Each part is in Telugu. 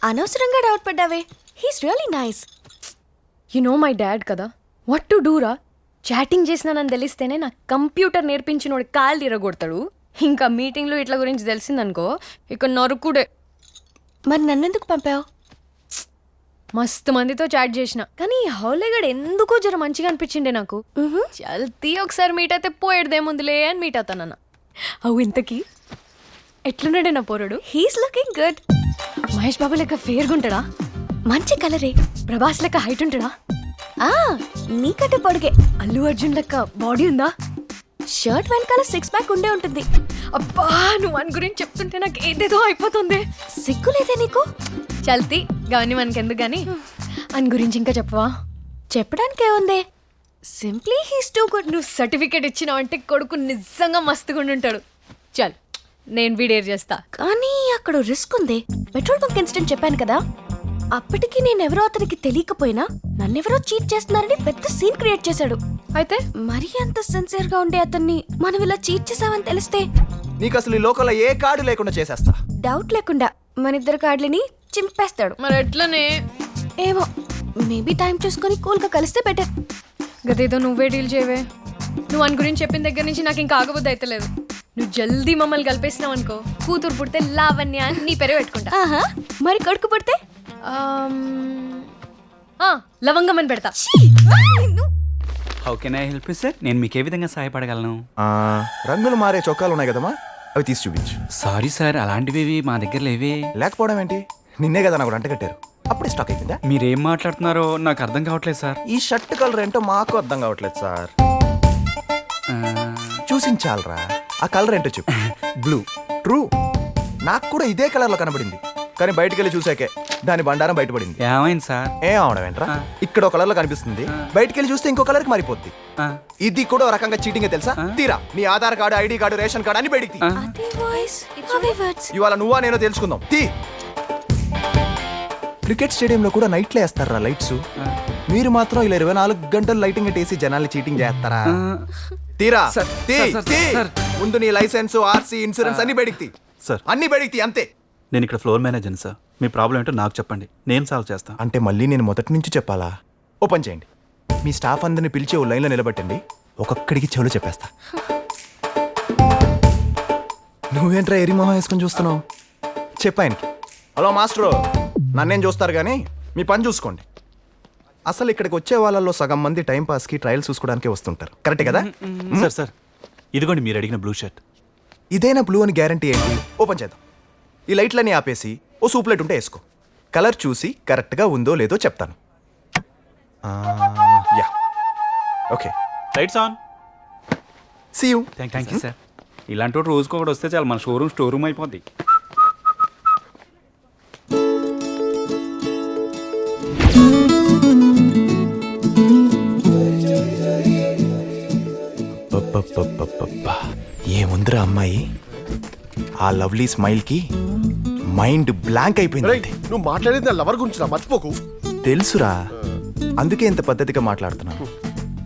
అనవసరంగా డౌట్ పడ్డావే. He's really nice. You know my dad కదా, వాట్ టు డూ రా. చాటింగ్ చేసినానని తెలిస్తేనే నాకు కంప్యూటర్ నేర్పించినోడు కాలు తిరగొడతాడు. ఇంకా మీటింగ్లో ఇట్లా గురించి తెలిసిందనుకో ఇక నరుకుడే. మరి నన్నెందుకు పంపావు? మస్తు మందితో చాట్ చేసిన, కానీ హౌలేగడ్ ఎందుకో జర మంచిగా అనిపించిండే నాకు. చల్తీ ఒకసారి మీట్ అయితే పోయేదేముందిలే అని మీట్ అవుతానన్న. అవు ఇంతకీ ఎట్లున్నాడే నా పోరడు? He's looking good. Mahesh Babu లెక్క ఫేర్గా ఉంటాడా? మంచి కలరే. ప్రభాస్ లెక్క హైట్ ఉంటాడా? నీకంటే పొడిగే. అల్లు అర్జున్ లెక్క బాడీ ఉందా? షర్ట్ వెనకాల 6 ప్యాక్ ఉండే ఉంటుంది. అబ్బా, నువ్వు అని గురించి చెప్తుంటే నాకు ఏదేదో అయిపోతుంది. సిగ్గులేదే నీకు? చల్తీ గాని మనకెందుకు గాని అని గురించి ఇంకా చెప్పవా? చెప్పడానికే ఉంది. Simply he's too good. నువ్వు సర్టిఫికేట్ ఇచ్చినావు అంటే కొడుకు నిజంగా మస్తుగా ఉంటాడు. చల్, నేను వీడేర్ చేస్తా. కానీ అక్కడ రిస్క్ ఉంది. పెట్రోల్ బంక్ ఇన్సిడెంట్ చెప్పాను కదా, అప్పటికి నేనెవరో అతనికి తెలియకపోయినా నన్నెవరో చీట్ చేస్తున్నారని పెద్ద సీన్ క్రియేట్ చేశాడు. అయితే మరీ అంత సిన్సియర్ గా ఉండే అతన్ని మనం ఇలా చీట్ చేసామని తెలిస్తే నీకు అసలు ఈ లోకల్లో ఏ కార్డు లేకుండా చేసేస్తా. డౌట్ లేకుండా మన ఇద్దరు కార్డులని చింపేస్తాడు. మరి ఎట్లనే ఏమో, మేబీ టైం చూసుకొని కూల్ గా కలిస్తే బెటర్. గదేదో నువ్వే డీల్ చేయవే. నువ్వు అని గురించి చెప్పిన దగ్గర నుంచి నాకు ఇంకా ఆగబుద్ధి అయితే లేదు. నువ్వు జల్దీ మమ్మల్ని కలిపేసినావు అనుకో, కూతురు పుడితే లావణ్య అని నీ పేరే పెట్టుకుంటా. మరి కొడుకు పుడితే లవంగం అని పెడతా. How can I help you sir? నేను మీకు ఏ విధంగా సహాయపడగలను? రంగులు మారే చొక్కాలు ఉన్నాయి కదమ్మా, అవి తీసి చూపించు. సారీ సార్, అలాంటివి మా దగ్గర లేవే. లేకపోవడం ఏంటి? నిన్నే కదా నాకు అంట కట్టారు, అప్పుడే స్టాక్ అయిపోయిందా? మీరేం మాట్లాడుతున్నారో నాకు అర్థం కావట్లేదు సార్. ఈ షర్ట్ కలర్ ఏంటో మాకు అర్థం కావట్లేదు సార్. చూసించాలరా, ఆ కలర్ ఏంటో చెప్పు. బ్లూ. ట్రూ, నాకు కూడా ఇదే కలర్ లో కనబడింది, కానీ బయటికి వెళ్ళి చూసాకే దాని బండారం బయటపడింది. ఏమైంది సార్? ఏం అవడం ఏంట్రా, ఇక్కడ ఒక కలర్ లో కనిపిస్తుంది, బయటికి వెళ్ళి చూస్తే ఇంకో కలర్ కి మారిపోద్ది. ఇది కూడా ఒక రకంగా చీటింగ్ తెలుసా? తీరా నీ Aadhaar card, ID card, ration card అన్ని బయటికి. ఇవాళ నువ్వా నేనో తెలుసుకుందాం. తీ. క్రికెట్ స్టేడియంలో కూడా నైట్లో వేస్తారా లైట్స్, మీరు మాత్రం ఇలా 24 గంటలు లైటింగ్ వేసి జనాల్ని చీటింగ్ చేస్తారా? తీరా. ముందు నీ లైసెన్స్, ఆర్సీ, ఇన్సూరెన్స్ అన్ని బయటికి. సార్ అన్ని బయటికి, అంతే. నేను ఇక్కడ ఫ్లోర్ మేనేజర్ సార్, మీ ప్రాబ్లం ఏంటో నాకు చెప్పండి, నేను సాల్వ్ చేస్తాను. అంటే మళ్ళీ నేను మొదటి నుంచి చెప్పాలా? ఓపెన్ చేయండి, మీ స్టాఫ్ అందరిని పిలిచి ఓ లైన్లో నిలబెట్టండి, ఒక్కొక్కడికి చెవులు చెప్పేస్తా. నువ్వేంట్రా ఎరిమోహం వేసుకొని చూస్తున్నావు? చెప్పాయనికి. హలో మాస్టరు, నన్నేం చూస్తారు కానీ మీ పని చూసుకోండి. అసలు ఇక్కడికి వచ్చే వాళ్ళల్లో సగం మంది టైంపాస్కి ట్రయల్స్ చూసుకోవడానికే వస్తుంటారు, కరెక్టే కదా? సార్ సార్, ఇదిగోండి మీరు అడిగిన బ్లూ షర్ట్. ఇదేనా బ్లూ అని గ్యారంటీ ఏంటి? ఓపెన్ చేద్దాం. ఈ లైట్లన్నీ ఆపేసి ఓ సూప్లెట్ ఉంటే వేసుకో, కలర్ చూసి కరెక్ట్గా ఉందో లేదో చెప్తాను. Yeah, okay. Lights on. See you. Thank you sir. ఇలాంటి రోజుకి ఒకటి వస్తే చాలు, మన షోరూమ్ స్టోర్ రూమ్ అయిపోద్ది. ఏముందిరా అమ్మాయి, ఆ లవ్లీ స్మైల్ కి మైండ్ బ్లాంక్ అయిపోయింది. నువ్వు మాట్లాడేది నా లవర్ గురించి మర్చిపోకు. తెలుసురా, అందుకే ఇంత పద్ధతిగా మాట్లాడుతున్నాను.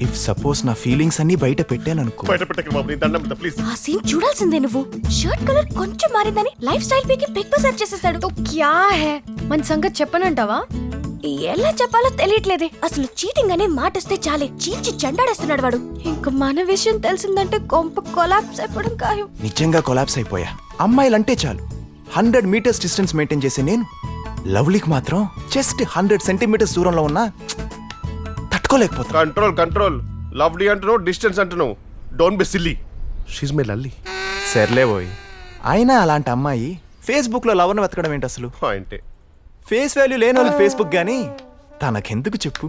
ఇఫ్ సపోజ్ నా ఫీలింగ్స్ అన్ని బయట పెట్టాననుకో. బయట పెట్టక బాబు, నీ దండం పెట్ట ప్లీజ్. ఆ సీన్ చూడాల్సిందే నువ్వు. షర్ట్ కలర్ కొంచెం మారిందని లైఫ్ స్టైల్ పీకి పిక్ సెర్చ్ చేసేసాడు. తో క్యా హై, మన సంగతి చెప్పనంటావా? ఎలా చెప్పాలో తెలియట్లేదే. అసలు చీటింగ్ అనే మాట వస్తే చాలే చీల్చి చెండాడేస్తున్నాడు వాడు. ఇంక మన విషయం తెలిసిందంటే కొంప కొలాప్స్ అయిపోవడం ఖాయం. నిజంగా కొలాప్స్ అయిపోయా. అమ్మాయిలంటే చాలు 100 మీటర్స్ డిస్టెన్స్ మెయింటైన్ చేసే నేను లవ్లీకి మాత్రం జస్ట్ 100 సెంటీమీటర్స్ దూరంలో ఉన్నా తట్టుకోలేకపోతా. Control control. లవ్లీ అంటున్నావు, డిస్టెన్స్ అంటున్నావు. Don't be silly. She's my Lalli. సర్లే పోయి. అయినా అలాంటి అమ్మాయి ఫేస్బుక్ లో లవర్ను వెతకడం ఏంటి అసలు? అంటే ఫేస్ వాల్యూ లేని వాళ్ళకి ఫేస్బుక్ గానీ తనకెందుకు చెప్పు?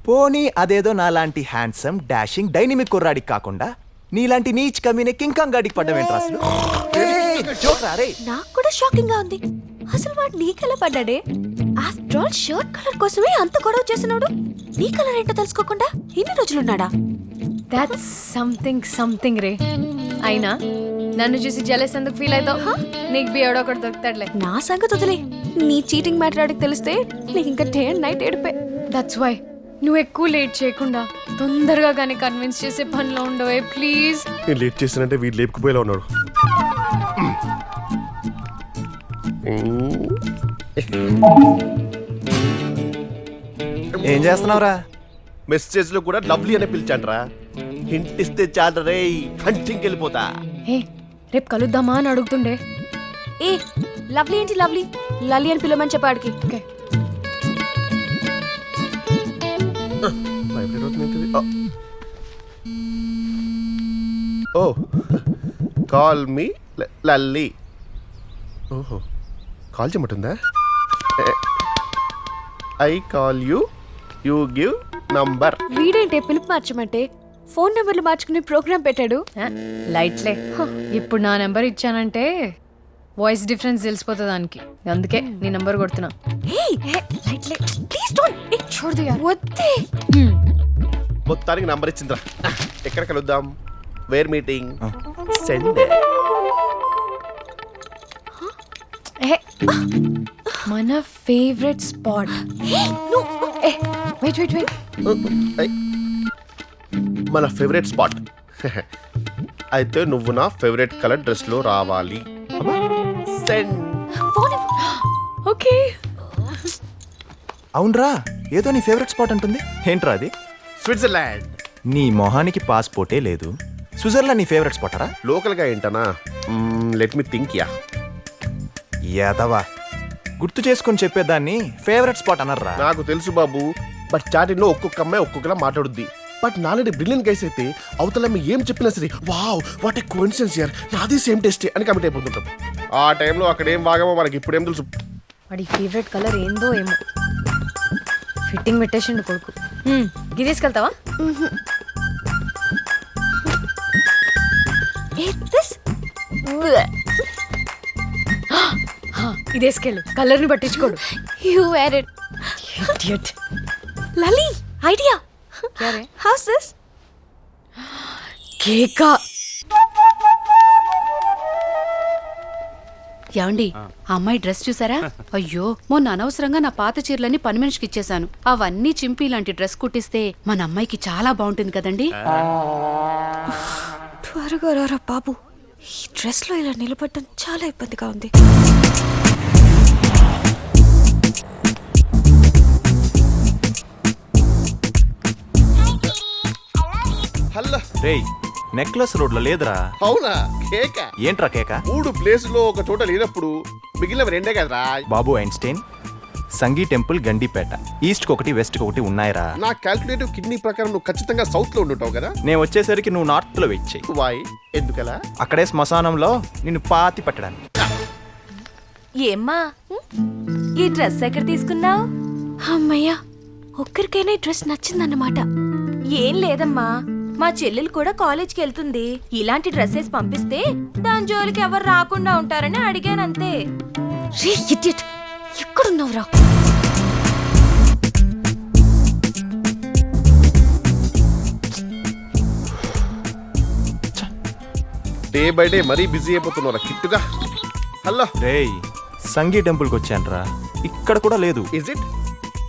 పోనీ అదేదో నాలాంటి హ్యాండ్సమ్ డాషింగ్ డైనమిక్ కుర్రాడికి కాకుండా నీలాంటి నీచ్ కమీనే కింకాంగ్ గాడికి పడ్డం ఏంట్రా అసలు? నాకు కూడా షాకింగ్ గా ఉంది. అసలు వాడు నీకెలా పడ్డాడే? ఆఫ్టర్ ఆల్ షర్ట్ కలర్ కోసమే అంత గొడవ చేసినాడు. నీ కలర్ ఏంటో తెలుసుకోకుండా ఇన్ని రోజులున్నాడా? దాట్స్ సంథింగ్ రే. అయినా నన్ను చూసి జెలస్ ఎందుకు ఫీల్ అవుతావు? నీకు బియర్డ్ ఒకటి దొరుకుతాడులే. నా సంగతి వదిలే. నీ చీటింగ్ మ్యాటర్ తెలిస్తే నీకు ఇంకా డే అండ్ నైట్ ఏడిపే. దట్స్ వై నువ్వు ఎక్కువ లేట్ చేయకుండా తొందరగా కానీ కన్విన్స్ చేసే పనిలో ఉండవే ప్లీజ్. నేను లేట్ చేస్తానంటే వీడు లేపుకుపోయేలా ఉన్నాడు. ఏం చేస్తున్నావురా? మెసేజ్ లో కూడా లవ్లీ అనే పిలిచాండ్రా. హింట్ ఇస్తే చాలు రే, హంటింగ్కి వెళ్ళిపోతా. హే రేపు కలుద్దామా అని అడుగుతుండే. ఏ లవ్లీ ఏంటి లవ్లీ, లలి అని పిలవమని చెప్పాడికి. Okay oh call me Lalli. ఓహో కాల్ చేయమంటుందా? I call you, you give number. వీడేంటే పిలుపు మార్చమంటే ఫోన్ నెంబర్లు మార్చుకునే ప్రోగ్రామ్ పెట్టాడు. లైట్లే. ఇప్పుడు నా నెంబర్ ఇచ్చానంటే వాయిస్ డిఫరెన్స్ తెలిసిపోతుంది దానికి. అందుకే నీ నెంబర్ కొడుతున్నా. లైట్లే ప్లీజ్ డోంట్. చూడదు యార్. వద్దే. మొత్తానికి నంబర్ ఇచ్చిందిరా. ఎక్కడ కలుద్దాం? Where meeting? సెండ్. మన favourite spot. Wait wait wait. మన ఫేవరెట్ స్పాట్. అయితే నువ్వు నా ఫేవరెట్ కలర్ డ్రెస్ లో రావాలి. సెండ్. ఓకే. అవునరా, ఏదో నీ ఫేవరెట్ స్పాట్ అంటుంది. ఏంట్రా అది? స్విట్జర్లాండ్. నీ మొహానికి పాస్పోర్టే లేదు, స్విట్జర్లాండ్ నీ ఫేవరెట్ స్పాటరా? లోకల్ గా ఏంటనా? Let me think. యాదవా, గుర్తు చేసుకొని చెప్పేదాన్ని ఫేవరెట్ స్పాట్ అనర్రా. నాకు తెలుసు బాబు, బట్ చాటింగ్ లో ఒక్కొక్క అమ్మాయి ఒక్కొక్కలా మాట్లాడుద్ది. బట్ నాలాంటి బ్రిలియన్ గైస్ అయితే అవతల ఏం చెప్పినా సరే వావ్ వాట్ ఏ కోఇన్సిడెన్స్ యార్, నాది సేమ్ టేస్ట్ అని కమిట్ అయిపోతుంటాం. ఆ టైంలో అక్కడ ఏం వాగామో మనకి ఇప్పుడేం తెలుసు. వాడి ఫేవరెట్ కలర్ ఏందో ఏమో. ఫిట్టింగ్ పెట్టేసిండు కొడుకు. ఇది తీసుకెళ్తావా? ఇది వేసుకెళ్ళు, కలర్ ని పట్టించుకోడు. You wear it. Idiot. Lali idea. क्या रे? How's this? కేకా. యాండి ఆ అమ్మాయి డ్రెస్ చూసారా? అయ్యో మొన్న అనవసరంగా నా పాత చీరలన్నీ పని మనిషికి ఇచ్చేసాను. అవన్నీ చింపి ఇలాంటి డ్రెస్ కుట్టిస్తే మన అమ్మాయికి చాలా బాగుంటుంది కదండి. త్వరగా రారా బాబు, ఈ డ్రెస్ లో ఇలా నిలబడటం చాలా ఇబ్బందిగా ఉంది. హల్లో. రేయ్, నెక్లెస్ రోడ్ లో లేదురా. అవునా? కేక ఏంట్రా కేక? 3 ప్లేస్ లో ఒక చోట లేనప్పుడు మిగిలిన 2 కదరా. బాబు ఐన్స్టైన్, సంగీ టెంపుల్, గండిపేట, ఈస్ట్ కి ఒకటి వెస్ట్ కి ఒకటి ఉన్నాయిరా. నా క్యాల్కులేటివ్ కిడ్నీ ప్రకారం నువ్వు ఖచ్చితంగా సౌత్ లో ఉండుంటావు కదా. నేను వచ్చేసరికి నువ్వు నార్త్ లో వెయిట్ చెయ్యి. వాయ్ ఎందుకలా? అక్కడే శ్మశానంలో నిన్ను పాతి పట్టడానికి. ఏమ్మా ఈ డ్రెస్ ఎక్కడ తీసుకున్నావు? అమ్మయ్యా, ఒక్కరికైనా ఈ డ్రెస్ నచ్చిందన్నమాట. ఏం లేదమ్మా, మా చెల్లెలు కూడా కాలేజ్కి వెళ్తుంది. ఇలాంటి డ్రెస్సెస్ పంపిస్తే దాని జోలికి ఎవరు రాకుండా ఉంటారని అడిగానంతే. ఎక్కడున్నావురా? డే బై డే మరీ బిజీ అయిపోతున్నారా కిట్టుగా. హలో. రేయ్, సంగీ టెంపుల్ కి వచ్చానురా, ఇక్కడ కూడా లేదు. Is it?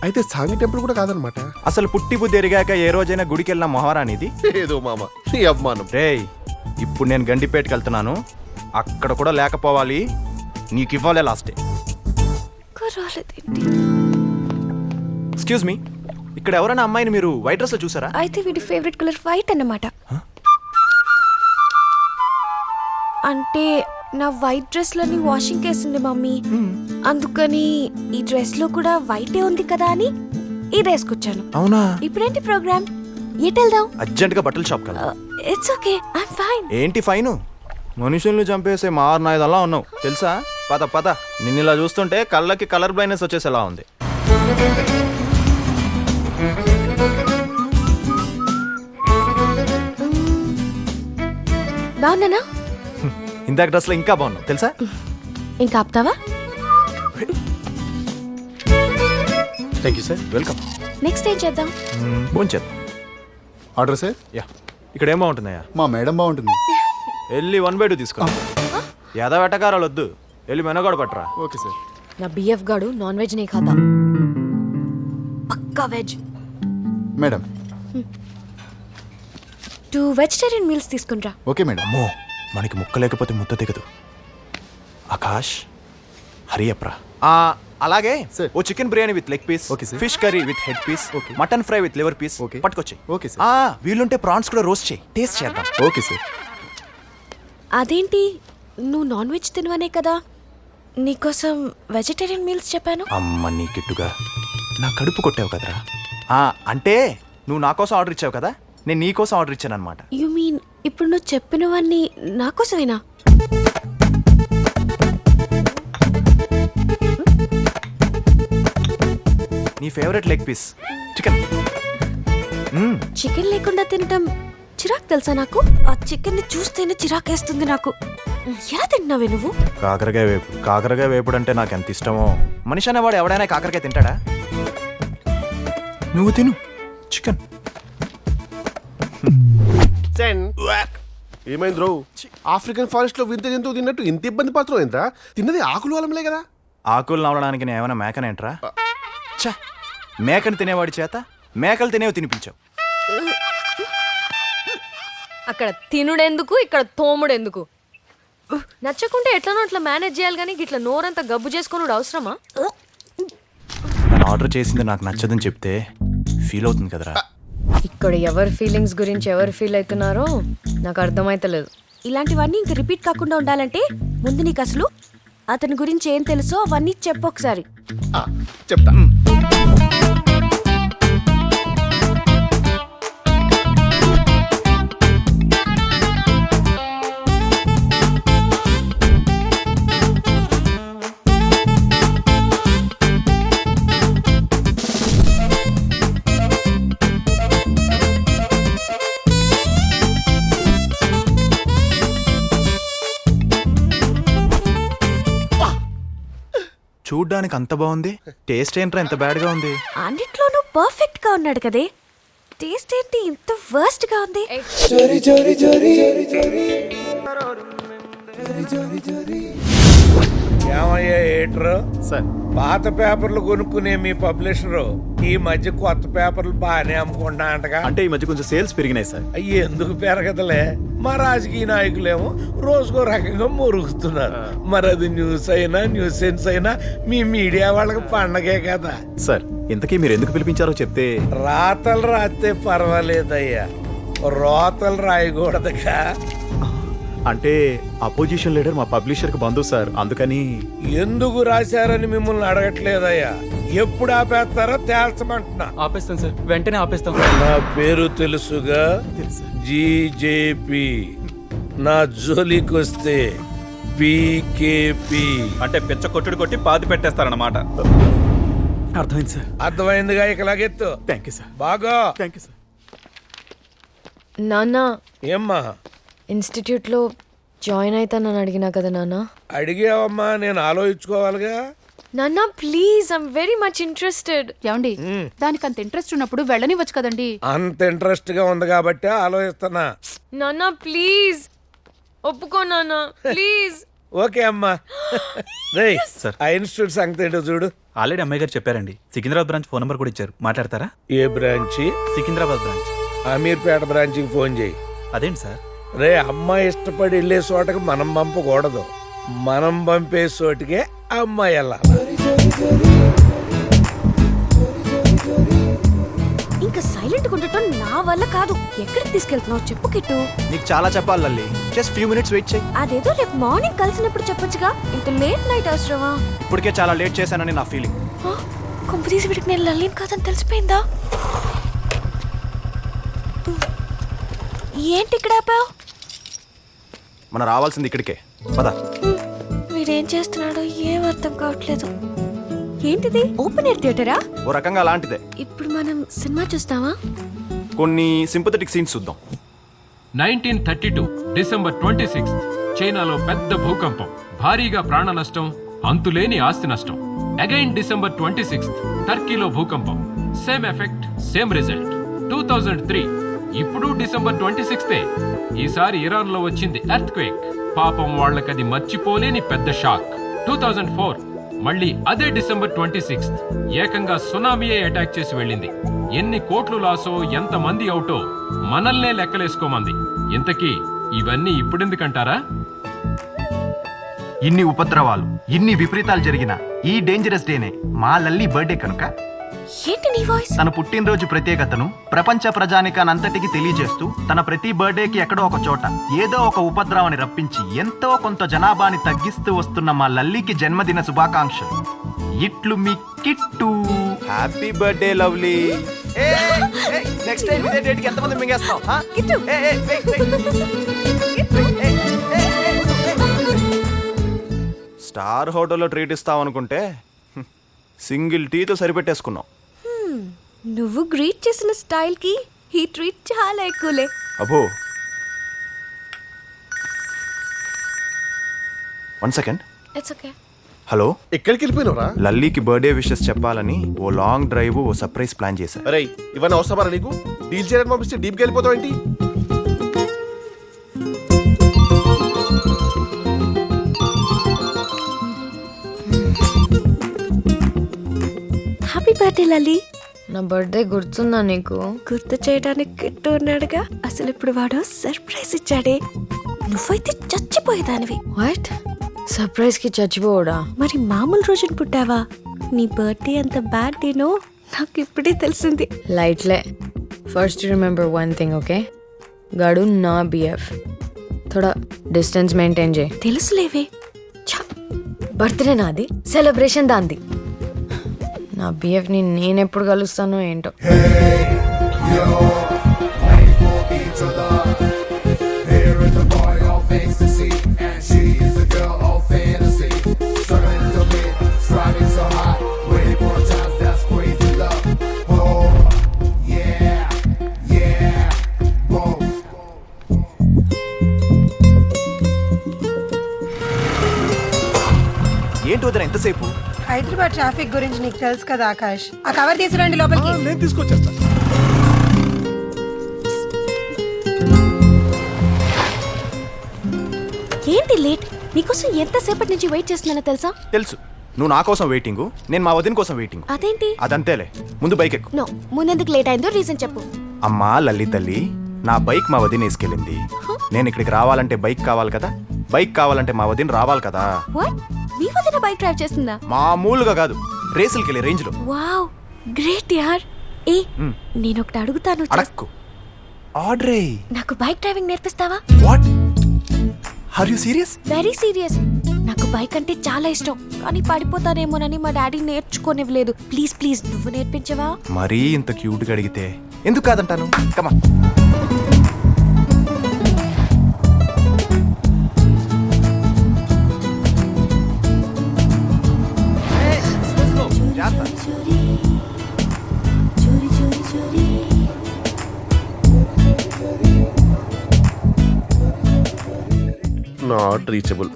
అయితే సాంగి టెంపుల్ కూడా కాదనమాట. అసలు పుట్టి బుద్ధి ఎరిగాక ఏ రోజైనా గుడికి వెళ్ళిన మొహరానిది? ఏదో మామ నీ అభిమానం. రేయ్, ఇప్పుడు నేను గండిపేటకి వెళ్తున్నాను, అక్కడ కూడా లేకపోవాలి. నీకు ఇవ్వాలే లాస్ట్ డే. ఎక్స్క్యూజ్ మీ, ఇక్కడ ఎవరైనా అమ్మాయిని మీరు వైట్ డ్రెస్ లో చూసారా? అయితే వీడి ఫేవరెట్ కలర్ వైట్ అన్నమాట. అంటే నా వైట్ డ్రెస్ లని వాషింగ్ కేసింది మమ్మీ, అందుకని ఈ డ్రెస్ లో కూడా వైటే ఉంది కదా అని ఇది వేసుకొచ్చాను. అవునా? ఇప్పుడేంటి ప్రోగ్రామ్? ఎటు వెళ్దాం? అర్జెంట్ గా బట్టల షాప్ కదా. It's okay, I'm fine. ఏంటి ఫైను? మనుషుల్ని చంపేసే మారనాయుధల్లా ఉన్నావు తెలుసా? పద పద, నిన్ను ఇలా చూస్తుంటే కళ్ళకి కలర్ బ్లైండ్నెస్ వచ్చేసేలా ఉంది. బాగున్నానా? ఇందాక డ్రెస్ లో ఇంకా బాగున్నావు తెలుసా? ఇంకా ఆపుతావా? Thank you sir. Welcome. Next ఏం చేద్దాం? ఫోన్ చేద్దాం. Order sir. యా, ఇక్కడ ఏం బాగుంటున్నాయా? మా మేడం బాగుంటుంది. వెళ్ళి 1/2 తీసుకో. యాదవ వెటకారాలు వద్దు, వెళ్ళి మెనగోడ పట్టరా. Okay sir. నా బిఎఫ్ గాడు నాన్ వెజ్ నే ఖాతా, పక్కా వెజ్. మేడం. 2 వెజిటేరియన్ మీల్స్ తీసుకునిరా. Okay madam. అమ్మో, మనకి ముక్క లేకపోతే ముద్ద దిగదు. ఆకాష్, హరి అప్రా అలాగే ఓ chicken biryani with leg piece, Okay, sir. Fish curry with head piece, mutton fry with liver piece Okay. పట్టుకొచ్చి. Okay, sir. వీలుంటే ప్రాన్స్ కూడా రోస్ట్ చేయి, టేస్ట్ చేద్దాం. Okay sir. అదేంటి నువ్వు నాన్ వెజ్ తినవనే కదా నీకోసం వెజిటేరియన్ మీల్స్ చెప్పాను. అమ్మ నీ కిట్టుగా నా కడుపు కొట్టావు కదరా. అంటే నువ్వు నా కోసం ఆర్డర్ ఇచ్చావు కదా, నేను నీ కోసం ఆర్డర్ ఇచ్చాను అనమాట. యు మీన్ ఇప్పుడు నువ్వు చెప్పినవన్నీ నా కోసమేనా? నీ favourite leg piece chicken. Chicken లేకుండా తినటం చిరాకు తెలుసా నాకు. ఆ చికెన్ ని చూస్తేనే చిరాకేస్తుంది నాకు. ఎలా తింటున్నావే నువ్వు? కాకరకాయ వేపుడు అంటే నాకు ఎంత ఇష్టమో. మనిషి అనేవాడు ఎవడైనా కాకరకాయ తింటాడా? నువ్వు తిను చికెన్. ఏమైంది రో? ఆఫ్రికన్ ఫారెస్ట్ లో వింత జంతువు తిన్నట్టు ఇంత ఇబ్బంది పడుతున్నావు ఏంట్రా? తిన్నది ఆకులు వలంలే కదా. ఆకులు నవలడానికి నేను ఏమైనా మేకనేంట్రా? ఛ, మేకని తినేవాడి చేత మేకలు తినేవి తినిపించావు. అక్కడ తినుడెందుకు, ఇక్కడ తోముడెందుకు? నచ్చకుంటే ఎట్లనో అట్లా మేనేజ్ చేయాలి కానీ ఇట్లా నోరంతా గబ్బు చేసుకుని అవసరమా? నేను ఆర్డర్ చేసింది నాకు నచ్చదని చెప్తే ఫీల్ అవుతుంది కదరా. ఇక్కడ ఎవరి ఫీలింగ్స్ గురించి ఎవరు ఫీల్ అవుతున్నారో నాకు అర్థమైతలేదు. ఇలాంటివన్నీ ఇంక రిపీట్ కాకుండా ఉండాలంటే ముందు నీకు అసలు అతని గురించి ఏం తెలుసో అవన్నీ చెప్పు ఒకసారి. చెప్తా. చూడ్డానికి అంత బాగుంది, టేస్ట్ ఏంట్రా ఎంత బ్యాడ్ గా ఉంది? అన్నిట్లోనూ పర్ఫెక్ట్ గా ఉన్నాడు కదే, టేస్ట్ ఏంటి ఇంత వర్స్ట్ గా ఉంది? ఏమయ్యా ఏట్రు సార్ పాత పేపర్లు కొనుక్కునే మీ పబ్లిషరు ఈ మధ్య కొత్త పేపర్లు బాగానే అమ్ముకుంటా అంటగా. అంటే ఈ మధ్య కొంచెం సేల్స్ పెరిగినాయి సార్. అయ్యి ఎందుకు పెరగదులే, మా రాజకీయ నాయకులేమో రోజుకో రకంగా మురుగుతున్నారు. మరి అది న్యూస్ అయినా న్యూసెన్స్ అయినా మీ మీడియా వాళ్ళకి పండగే కదా. సార్ ఇంతకీ మీరు ఎందుకు పిలిపించారో చెప్తే. రాతలు రాస్తే పర్వాలేదయ్యా, రోతలు రాయకూడదుగా. అంటే అపోజిషన్ లీడర్ మా పబ్లిషర్ కి బంధువు సార్, అందుకని. ఎందుకు రాశారని మిమ్మల్ని అడగట్లేదయ్యా, ఎప్పుడు ఆపేస్తారో తేల్చమంటున్నా. ఆపేస్తాం సార్, వెంటనే ఆపేస్తాం. నా పేరు తెలుసుగా, జీజేపీ. నా జోలికొస్తే పీకేపీ. అంటే పిచ్చ కొట్టుడు కొట్టి పాతి పెట్టేస్తారన్నమాట. అర్థమైంది సార్. అర్థమైందిగా, ఇక లాగెత్తు. Thank you sir. బాగా. Thank you sir. నాన్న ఏమ్మా ఇన్స్టిట్యూట్లో జాయిన్ అవుతానని అడిగినా కదా నాన్న. అడిగావమ్మా, నేను ఆలోచించుకోవాలిగా. నాన్న please, I'm very much interested. ఏమండి దానికి అంత ఇంట్రెస్ట్ ఉన్నప్పుడు వెళ్ళనివ్వచ్చు కదండి. అంత ఇంట్రెస్ట్ గా ఉంది కాబట్టి ఆలోచిస్తున్నా. నాన్న ప్లీజ్ ఒప్పుకో నాన్న ప్లీజ్. ఓకే అమ్మా. రేయ్ సార్. ఆ ఇన్స్టిట్యూట్ సంగతి ఏంటో చూడు. ఆల్రెడీ అమ్మాయి గారు చెప్పారండి, సికింద్రాబాద్ బ్రాంచ్ ఫోన్ నెంబర్ కూడా ఇచ్చారు, మాట్లాడతారా? ఏ బ్రాంచి? సికింద్రాబాద్ బ్రాంచ్. అమీర్పేట బ్రాంచ్కి ఫోన్ చేయి. అదేంటి సార్? రే, అమ్మాయి ఇష్టపడి వెళ్ళే చోటకి మనం పంపకూడదు, మనం పంపే చోటికే అమ్మాయి వెళ్ళాలి. ఇంకా సైలెంట్ ఉండటం నా వల్ల కాదు. ఎక్కడికి తీసుకెళ్తున్నావు చెప్పు కిట్టు. నీకు చాలా చెప్పాలి Lalli, just few minutes wait చేయి. అదేదో రేపు మార్నింగ్ కలిసినప్పుడు చెప్పొచ్చుగా, ఇంత లేట్ నైట్ అవసరమా? ఇప్పటికే చాలా లేట్ చేశానని నా ఫీలింగ్. కొంపదీసి వీడికి నేను లల్లేం కాదని తెలిసిపోయిందా? ఏంటి ఇక్కడ ఆపావు? మనం రావాల్సింది ఇక్కడికే, పద. వీడేం చేస్తున్నాడో ఏం అర్థం కావట్లేదు. ఏంటిది, ఓపెన్ ఎయిర్ థియేటరా? ఓ రకంగా అలాంటిదే. ఇప్పుడు మనం సినిమా చూస్తావా? కొన్ని సింపథెటిక్ సీన్స్ చూద్దాం. 1932 డిసెంబర్ 26 చైనాలో పెద్ద భూకంపం, భారీగా ప్రాణ నష్టం, అంతులేని ఆస్తి నష్టం. అగైన్ డిసెంబర్ 26 టర్కీలో భూకంపం, సేమ్ ఎఫెక్ట్ సేమ్ రిజల్ట్. 2003 ఇప్పుడు డిసెంబర్ 26 ఈసారి ఇరాన్ లో వచ్చింది ఎర్త్ క్వేక్. పాపం వాళ్ళకది మర్చిపోలేని పెద్ద షాక్. 2004 మళ్ళీ అదే డిసెంబర్ 26 ఏకంగా సునామీయే అటాక్ చేసి వెళ్ళింది. ఎన్ని కోట్లు లాసో, ఎంత మంది అవుటో మనల్నే లెక్కలేసుకోమంది. ఇంతకీ ఇవన్నీ ఇప్పుడెందుకంటారా? ఇన్ని ఉపద్రవాలు ఇన్ని విపరీతాలు జరిగిన ఈ డేంజరస్ డేనే మా లల్లి బర్త్డే కనుక ఏంటి నీ వాయిస్? తన పుట్టినరోజు ప్రత్యేకతను ప్రపంచ ప్రజానికానంతటికి తెలియజేస్తూ తన ప్రతి బర్త్డేకి ఎక్కడో ఒక చోట ఏదో ఒక ఉపద్రవాన్ని రప్పించి ఎంతో కొంత జనాభాని తగ్గిస్తూ వస్తున్న మా లల్లికి జన్మదిన శుభాకాంక్షలు. ఇట్లు మీ Kittu. Happy birthday lovely. Next time ఇదే డేట్ కి ఎంతమంది మింగేస్తాం? కిట్టు స్టార్ హోటల్లో ట్రీట్ ఇస్తాం అనుకుంటే సింగిల్ టీతో సరిపెట్టేసుకున్నాం. నువ్వు గ్రీట్ చేసిన స్టైల్ కి ఈ ట్రీట్ చాలా ఎక్కువలే. అబ్బో 1 సెకండ్. It's okay. హలో, ఎక్కడికి వెళ్ళిపోయినవరా? లల్లీకి బర్త్డే విషెస్ చెప్పాలని ఓ లాంగ్ డ్రైవ్ ఓ సర్ప్రైజ్ ప్లాన్ చేశా. అరే ఇవన్నీ అవసరమా నీకు? డీల్ చేయడానికి పంపిస్తే డీప్కి వెళ్ళిపోతావు ఏంటి? Happy birthday Lali. నా బర్త్డే గుర్తుందా నీకు? గుర్తు చేయడానికి కిట్టు ఉన్నాడుగా. అసలు ఇప్పుడు వాడు సర్ప్రైజ్ ఇచ్చాడే. నువ్వైతే చచ్చిపోయేదానివి. వాట్? సర్ప్రైజ్ కి చచ్చిపోవడా? మరి మామూలు రోజున పుట్టావా? నీ బర్త్డే అంత బ్యాడ్ డేనో నాకు ఇప్పుడే తెలిసింది. లైట్లే. First remember one thing, okay? గడు నా బిఎఫ్. థోడా డిస్టెన్స్ మెయింటైన్ చేయి. తెలుసులేవే. బర్త్డే నాది, సెలబ్రేషన్ దాంది. నా బిఎఫ్ ని నేనెప్పుడు కలుస్తానో ఏంటో. ఏంటి వదిన ఎంతసేపు? హైదరాబాద్ ట్రాఫిక్ గురించి నీకు తెలుసు కదా ఆకాష్. ఆ కవర్ తీసుకురండి లోపలికి. నేను తీసుకొచ్చేస్తా. ఏంటి లేట్? నీకోసం ఎంతసేపటి నుంచి వెయిట్ చేస్తున్నానో తెలుసా? తెలుసు, నువ్వు నా కోసం వెయిటింగ్, నేను మా వదిన కోసం వెయిటింగ్. అదేంటి? అదంతేలే, ముందు బైక్ ఎక్కు. నో, ముందెందుకు లేట్ అయిందో రీజన్ చెప్పు. అమ్మా లల్లి తల్లి, నా బైక్ మా వదిన వేసుకెళ్ళింది. నేను ఇక్కడికి రావాలంటే బైక్ కావాలి కదా, బైక్ కావాలంటే మా వదిన రావాలి కదా. వాట్? మీ వదిన బైక్ డ్రైవ్ చేస్తుందా? మామూలుగా కాదు, రేసులకి వెళ్ళే రేంజ్ లో. వావ్, గ్రేట్ యార్. ఏ నేను ఒకటి అడుగుతాను. అడక్కు, ఆర్డరే. నాకు బైక్ డ్రైవింగ్ నేర్పిస్తావా? What? Are you serious? Very serious. నాకు బైక్ అంటే చాలా ఇష్టం, కానీ పడిపోతానేమోనని మా డాడీ నేర్చుకోనివ్వలేదు. ప్లీజ్ ప్లీజ్ నువ్వు నేర్పించవా? మరీ ఇంత క్యూట్ గా అడిగితే ఎందుకు కాదంటాను. కమా. Not reachable.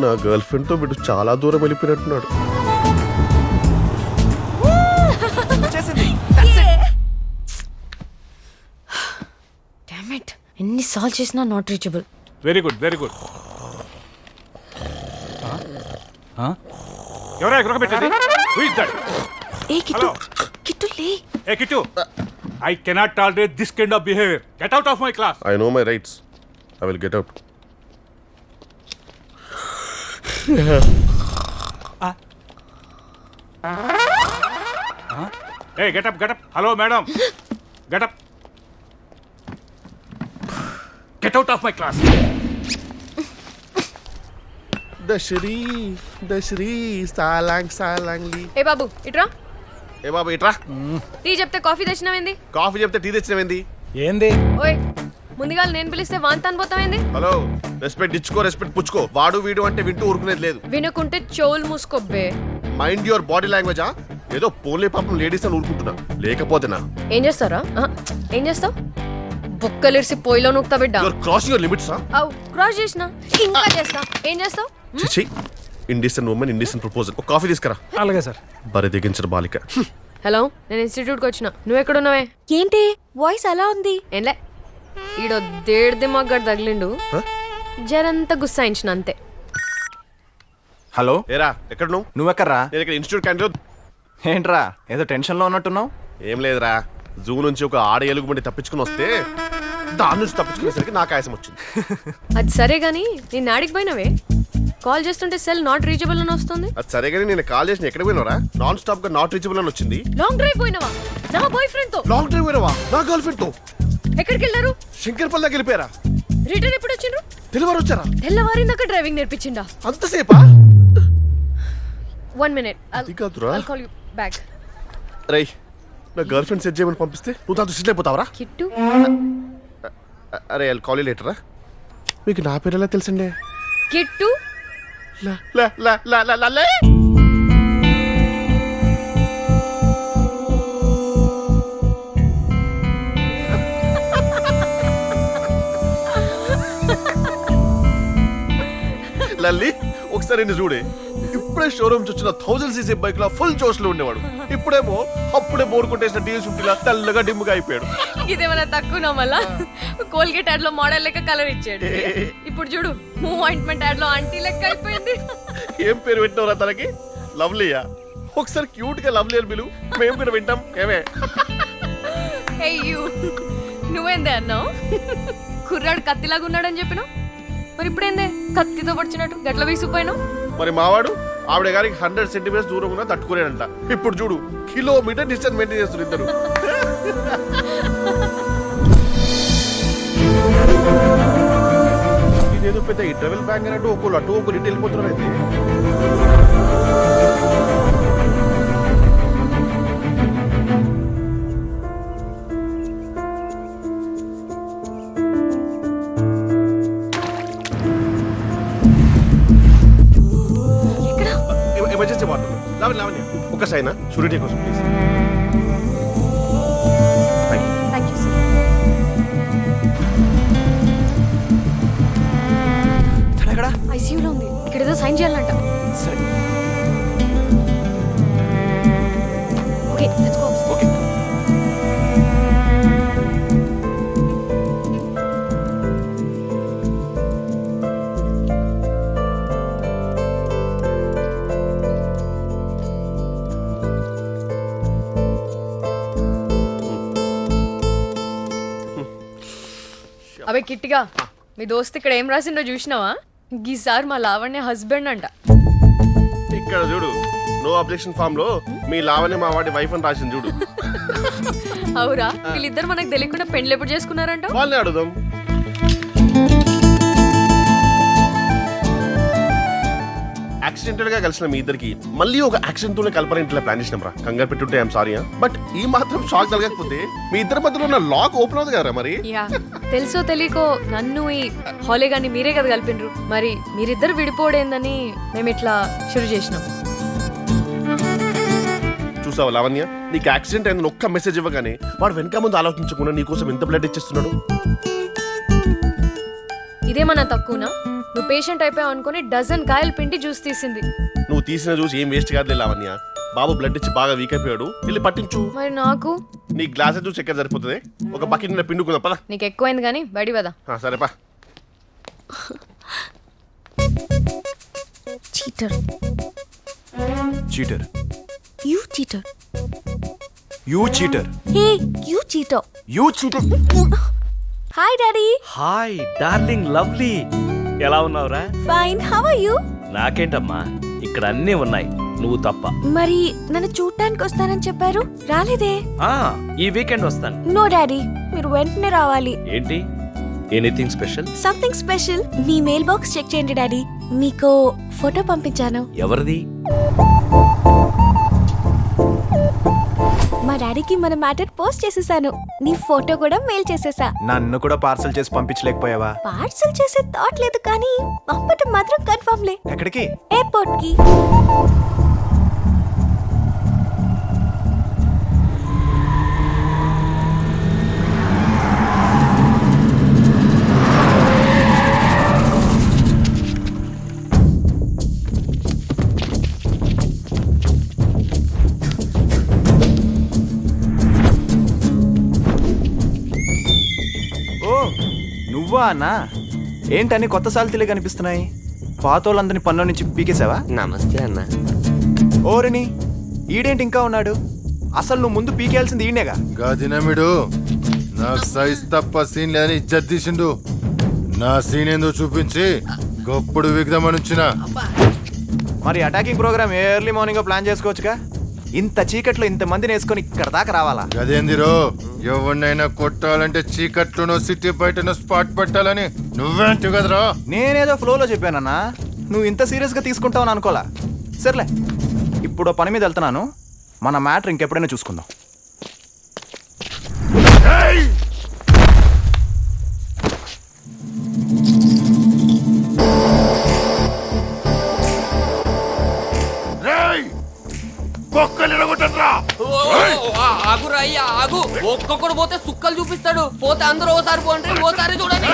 నా గర్ల్ ఫ్రెండ్ తో వీడు చాలా దూరం వెళ్ళిపోయినట్టున్నాడు. డామ్ ఇట్, ఎన్ని సాల్వ్ చేసినా not reachable. Very good, very good. ఎవరా ఎక్కడ పెట్టండి? ఏ కిట్టు, కిట్టు లే. ఏ Kittu, I cannot tolerate this kind of behavior. Get out of my class. I know my rights. I will get out. Hey, get up, get up. Hello, madam. Get up. Get out of my class. దశ్రీ సాలాంగ్ సాలాంగ్లీ. ఏ బాబు ఇట్రా. ఏ బాబు ఇట్రా. టీ చెప్తే కాఫీ తెచ్చినావేంది? కాఫీ చెప్తే టీ తెచ్చినవేంది? ఏంది? ఓయ్, ముందుగా నేను పిలిస్తే వాంతాన్ పోతావేంది? హలో, రెస్పెక్ట్ ఇచ్చుకో, రెస్పెక్ట్ పుచ్చుకో. వాడు వీడు అంటే వింటూ ఊరుకునేది లేదు. వినుకుంటే చెవులు మూసుకోబ్బే. మైండ్ యువర్ బాడీ లాంగ్వేజా. ఏదో పోలే పాపం లేడీస్ అని ఊరుకుంటున్నా, లేకపోతేనా ఏం చేస్తారా? ఏం చేస్తావు? బొక్కలిరిసి పొయ్యిలో నూకుతా బిడ్డ. Your crossing your limits. అవు క్రాస్ చేసిన ఇంకా చేస్తా. ఏం చేస్తావు? చిచి, ఇండియన్ ఉమెన్ ఇండియన్ ప్రపోజల్. ఒక కాఫీ తీసుకురా. అలాగే సార్. బరి దిగించిన బాలిక. హలో, నేను ఇన్స్టిట్యూట్కి వచ్చిన. నువ్వు ఎక్కడున్నావే? ఏంటి వాయిస్ అలా ఉంది? ఏంలే, ఈడో దేడితే మాకు తగిలిండు. జరంత గుస్సాయించిన అంతే. హలో, ఏరా ఎక్కడ నువ్వు? నువ్వెక్కడ్రా? నేను ఇక్కడ ఇన్స్టిట్యూట్ క్యాంటీన్. ఏంట్రా ఏదో టెన్షన్లో ఉన్నట్టున్నావు? ఏం లేదురా, జూ నుంచి ఒక ఆడ ఎలుగుబంటి తప్పించుకుని వస్తే దాని నుంచి తప్పించుకునేసరికి నాకు ఆయాసం వచ్చింది. అది సరే గాని నేను ఆడికి పోయినవే, కాల్ చేస్తుంటే సెల్ నాట్ రీచబుల్ అని వస్తుంది. అది సరే కానీ నేను కాల్ చేసిన ఎక్కడికి పోయినవరా? నాన్ స్టాప్ గా నాట్ రీచబుల్ అని వచ్చింది. లాంగ్ డ్రైవ్ పోయినవా? నా బాయ్ ఫ్రెండ్ తో. లాంగ్ డ్రైవ్ పోయినవా? నా గర్ల్ ఫ్రెండ్ తో. ఎక్కడికి వెళ్ళారు? శంకర్పల్లి దగ్గర వెళ్ళిపోయారా? రిటర్న్ ఎప్పుడు వచ్చిండ్రు? డెలివరీ వచ్చారా? తెల్లవారిందాక డ్రైవింగ్ నేర్పించిండా? అంతసేపా? 1 minute. అది కాదురా. I'll call you back. రేయ్, నా గర్ల్ ఫ్రెండ్ సెట్ చేయమని పంపిస్తే నువ్వు దాంతో సిట్ అయిపోతావరా? కిట్టు అరే ఐల్ కాల్ యు లేటర్. మీకు నా పేరు ఎలా తెలుసండి? కిట్టు లా లా లా లా లా లా లే. లల్లి ఒకసారి నిన్ను చూడే. ఇప్పుడే షోరూమ్ వచ్చిన 1000cc బైక్ లా ఫుల్ జోష్ లో ఉండేవాడు. ఇప్పుడేమో అప్పుడే బోర్ కొట్టేసిన DS50 తెల్లగా డిమ్ముగా అయిపోయాడు. ఇదేమన్నా తక్కువ మళ్ళా? కోల్గేట్ యాడ్ లో మోడల్ లెక్క కలర్ ఇచ్చాడు. ఇప్పుడు చూడు, మూవ్ ఆయింట్మెంట్ యాడ్ లో ఆంటీ లెక్క అయిపోయింది. ఏం పేరు పెట్టినవరా తనకి? లవ్లీయా? ఒకసారి క్యూట్ గా లవ్లీ అని పిలువు, మేము కూడా వింటాం. ఏమే అయ్యూ, నువ్వేందే అన్నావు? కుర్రాడు కత్తిలాగా ఉన్నాడని చెప్పినావు, మరి ఇప్పుడేందే కత్తితో పడిచినట్టు గట్ల వీసిపోయినావు? మరి మావాడు ఆవిడ గారికి 100 సెంటీమీటర్స్ దూరం ఉన్నా తట్టుకునేనంట. ఇప్పుడు చూడు, కిలోమీటర్ డిస్టెన్స్ మెయింటైన్ చేస్తారు ఇద్దరు. ఇదేదో పెద్ద ఇంటర్వెల్ బ్యాంక్ అన్నట్టు ఒకళ్ళు అటు ఒకరు ఇటు వెళ్ళిపోతున్నారు. అయితే ఎమర్జెన్సీ వాటర్ లావణ్య, లావణ్య ఒక సైనా షూరిటీ కోసం ప్లీజ్. Thank you sir. ఎక్కడా? ఐసీయూలో ఉంది, ఇక్కడ ఏదో సైన్ చేయాలంట. సరే ఓకే, లెట్స్ గో. ఓకే. అబే కిట్టిగా, మీ దోస్త్ ఇక్కడ ఏం రాసిండో చూసినావా? ఈసారి మా లావణ్య హస్బెండ్ అంట. ఇక్కడ చూడు, నో అబ్జెక్షన్ ఫామ్ లో మీ లావణ్య మా వాడి వైఫ్ అని రాసింది చూడు. అవురా, వీళ్ళిద్దరు మనకు తెలియకుండా పెండ్లు ఎప్పుడు చేసుకున్నారంట? వాళ్ళని అడుగుదాం. యాక్సిడెంటల్ గా కలిసిన మీ ఇద్దరికి మళ్ళీ ఒక యాక్సిడెంట్ తోనే కలపని ఇంట్లో ప్లాన్ చేసినాం రా. కంగారు పెట్టుంటే ఐఎమ్ సారీ. బట్ ఈ మాత్రం షాక్ కలగకపోతే మీ ఇద్దరి మధ్యలో ఉన్న లాక్ ఓపెన్ అవుతుంది కదా మరి. యా, తెలుసో తెలియకో నన్ను ఈ హాలే గాని మీరే కదా కలిపిండ్రు. మరి మీరిద్దరు విడిపోడేందని మేము ఇట్లా షురు చేసినాం. చూసావా లావణ్య, నీకు యాక్సిడెంట్ అయిందని ఒక్క మెసేజ్ ఇవ్వగానే వాడు వెనక ముందు ఆలోచించకుండా నీకోసం ఎంత బ్లడ్ ఇచ్చేస్తున్నాడు. ఇదేమన్నా తక్కువనా? నువ్వు పేషెంట్ అయిపోయావు అనుకుని డజన్ కాయలు పిండి జ్యూస్ తీసింది. నువ్వు తీసిన జ్యూస్ ఏం వేస్ట్ కాదులే లావణ్య. బాబు బ్లడ్ ఇచ్చి బాగా వీక్ అయిపోయాడు, వెళ్ళి పట్టించు. మరి నాకు నీ గ్లాస్ జ్యూస్ ఎక్కడ సరిపోతుంది? ఒక బకెట్ నిండా పిండుకుందా పదా. నీకు ఎక్కువైంది కానీ బడి పదా. సరేపా. Cheater, cheater. You cheater, you cheater. Hey you cheater. You cheater. Hi daddy. Hi darling lovely, ఎలా ఉన్నావురా? Fine, how are you? నాకేంటమ్మా, ఇక్కడ అన్నీ ఉన్నాయి, నువ్వు తప్ప. మరి నన్ను చూడటానికి వస్తానని చెప్పారు, రాలేదే? ఈ వీకెండ్ వస్తాను. నో డాడీ, మీరు వెంటనే రావాలి. ఏంటి, ఎనీథింగ్ స్పెషల్? Something special. మీ మెయిల్ బాక్స్ చెక్ చేయండి డాడీ, మీకు ఫోటో పంపించాను. ఎవరిది? మా డాడీకి మన మ్యాటర్ పోస్ట్ చేసేసాను. నీ ఫోటో కూడా మెయిల్ చేసేసా. నన్ను కూడా పార్సల్ చేసి పంపించలేకపోయావా? పార్సల్ చేసే థాట్ లేదు కానీ పంపటం మాత్రం కన్ఫర్మ్ లే. ఎక్కడికి? ఎయిర్పోర్ట్ కి. ఓ నువ్వా అన్నా? ఏంటని కొత్త సాల్తీలే కనిపిస్తున్నాయి. పాతోళ్ళందరినీ పనిలో నుంచి పీకేసావా? నమస్తే అన్న. ఓరిని, ఈడేంటి ఇంకా ఉన్నాడు? అసలు నువ్వు ముందు పీకేయాల్సింది ఈయనేగా. గదినమిడు నాకు సైజ్ తప్ప సీన్ లేదని ఇజ్జత్ తీసిండు. నా సీన్ ఏందో చూపించి గొప్పుడు విగ్రమనుంచిన. మరి attacking programme early morning plan చేసుకోవచ్చుగా. ఇంత చీకట్లో ఇంత మందిని వేసుకొని ఇక్కడ దాకా రావాలా? గదేందిరో, ఎవరినైనా కొట్టాలంటే చీకట్లోనో సిటీ బయటనో స్పాట్ పెట్టాలని నువ్వేంటి కదరా? నేనేదో ఫ్లోలో చెప్పానన్నా, నువ్వు ఇంత సీరియస్గా తీసుకుంటావని అనుకోలా. సర్లే, ఇప్పుడు పని మీద వెళ్తున్నాను. మన మ్యాటర్ ఇంకెప్పుడైనా చూసుకుందాం. ఆగురా అయ్యా ఆగు. ఒక్కొక్కడు పోతే సుక్కలు చూపిస్తాడు. పోతే అందరూ ఓసారి పోండి, ఓసారి చూడండి.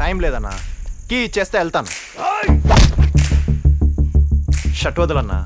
టైం లేదన్నా, కీ ఇచ్చేస్తే వెళ్తాను. షట్ వదలన్నా.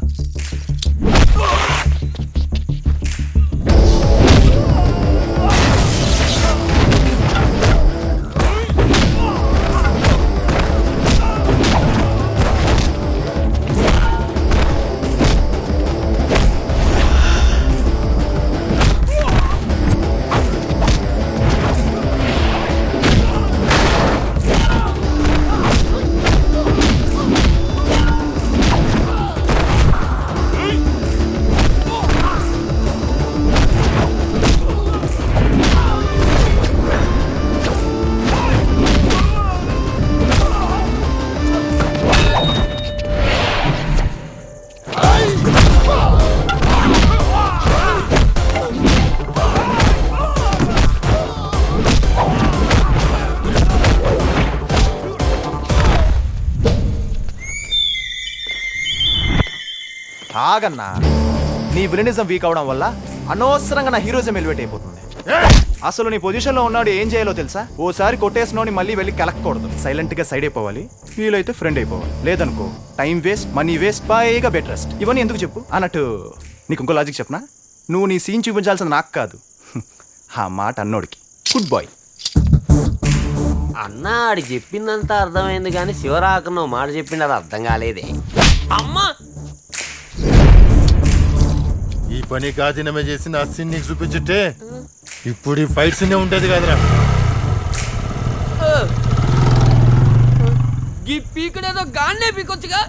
ఆగన్నా, నీ విలనిజం వీక్ అవడం వల్ల అనవసరంగా నా హీరోయిజం ఎలివేట్ అయిపోతుంది. అసలు నీ పొజిషన్ లో ఉన్నాడు ఏం చేయాలో తెలుసా? ఓసారి కొట్టేసినోని మళ్ళీ వెళ్ళి కలక్కకూడదు. సైలెంట్ గా సైడ్ అయిపోవాలి, వీలైతే ఫ్రెండ్ అయిపోవాలి. లేదనుకో టైం వేస్ట్, మనీ వేస్ట్, పైగా బెడ్ రెస్ట్. ఇవన్నీ ఎందుకు చెప్పు అన్నట్టు నీకు ఇంకో లాజిక్ చెప్పనా? నువ్వు నీ సీన్ చూపించాల్సింది నాకు కాదు, ఆ మాట అన్నోడికి. గుడ్ బాయ్ అన్న. ఆడికి చెప్పిందంతా అర్థమైంది కానీ శివరాక నువ్వు మాట చెప్పింది అది అర్థం కాలేదే. అమ్మా, ఈ పని గాదినమే చేసి నా సీన్ నీకు చూపించుంటే ఇప్పుడు ఈ ఫైట్ సీనే ఉంటది కదరా. ఈ పీకుడేదో గాన్నే పీకొచ్చుగా.